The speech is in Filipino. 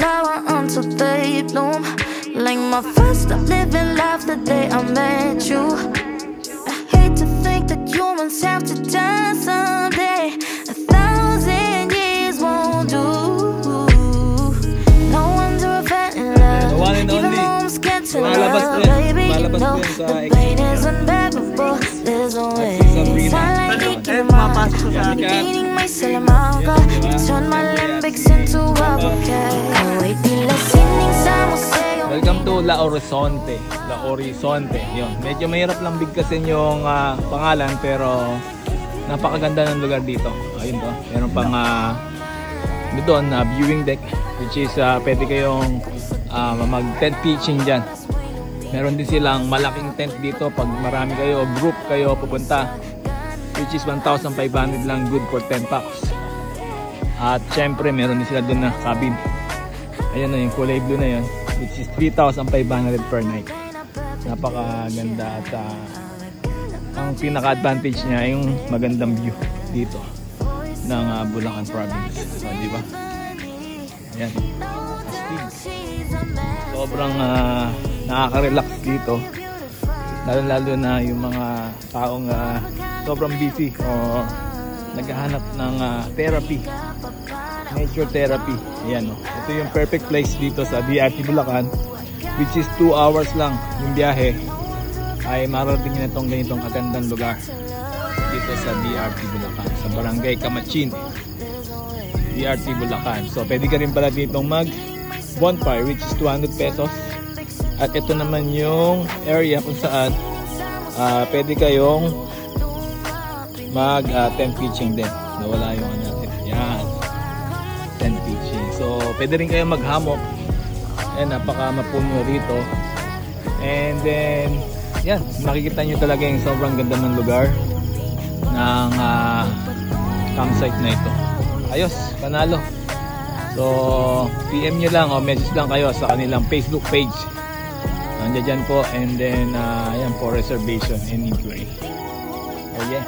flower until they bloom. Like my first time living life the day I met you. I hate to think that humans have to die someday. 1,000 years won't do. No one's perfect in love. Even moms get to love. Baby, you know the pain is unbearable. There's no way. Sound like making my beating myself out. Turn my limbics into a bouquet. Wait till I sing some say. Welcome to La Horizonte. La Horizonte. Yun. Medyo mahirap lang bigkasin yung pangalan pero napakaganda ng lugar dito. Ayun to. Meron pang doon viewing deck which is pwede kayong mag tent pitching dyan. Meron din silang malaking tent dito pag marami kayo, group kayo pupunta, which is 1,500 lang, good for 10 packs. At syempre meron din sila doon na cabin. Ayan na yung kulay blue na yun, which is 3,500 per night. Napakaganda at ang pinaka-advantage niya yung magandang view dito ng Bulacan Province. So, di ba? Ayan. Sobrang nakaka-relax dito. Lalo na yung mga taong sobrang busy o naghahanap ng therapy. Nature therapy. Ayan, no? Ito yung perfect place dito sa DRT Bulacan, which is 2 hours lang yung biyahe ay marating na itong ganitong kagandang lugar dito sa DRT Bulacan, sa Barangay Camachin, DRT Bulacan. So pwede ka rin pala ditong mag bonfire which is 200 pesos. At ito naman yung area kung saan pwede kayong mag tent pitching din. Nawala yung natin. Yan, tent pitching. So pwede rin kayo maghammock. Ayan, napaka mapuno rito. And then yan, makikita nyo talaga yung sobrang ganda ng lugar ng campsite na ito. Ayos, panalo. So PM nyo lang o message lang kayo sa kanilang Facebook page. Nandiyan dyan po. And then ayan po, reservation and inquiry. Oh yeah.